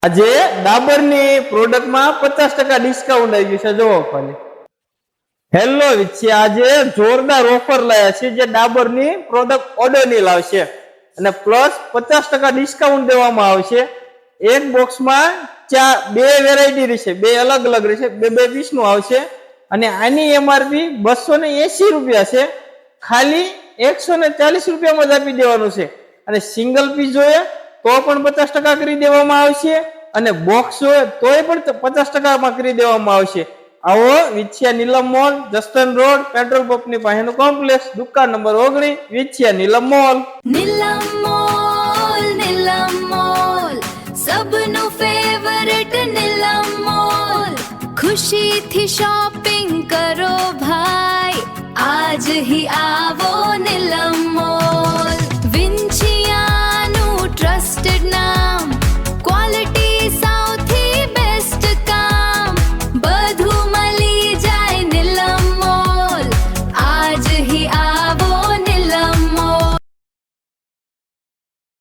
આજે ડાબરની પ્રોડક્ટમાં 50% ડિસ્કાઉન્ટ આવી ગયું છે. જોવો ખાલી. હેલો વિદ્યા, આજે જોરદાર ઓફર લાયા છે જે ડાબરની પ્રોડક્ટ ઓડોનિલ આવશે અને પ્લસ 50% ડિસ્કાઉન્ટ દેવામાં આવશે. એક બોક્સમાં બે વેરાયટી રહેશે, બે અલગ અલગ રહેશે, બે પીસનું આવશે અને આની એમઆરપી 280 રૂપિયા છે. ખાલી 140 રૂપિયામાં જ આપી દેવાનું છે અને સિંગલ પીસ જોઈએ તો પણ 50% કરી દેવામાં આવશે અને બોક્સ જોઈએ તોય પણ 50% માં કરી દેવામાં આવશે. આવો વિદ્યા નીલમ મોલ, જસ્ટન રોડ, પેટ્રોલ પંપ ની પાસેનું કોમ્પ્લેક્સ, દુકાન નંબર 19, વિદ્યા નીલમ મોલ. નીલમ મોલ, નીલમ મોલ, સબનું ફેવરેટ નીલમ મોલ. ખુશીથી શોપિંગ કરો ભાઈ, આજ ही आवो નીલમ મોલ.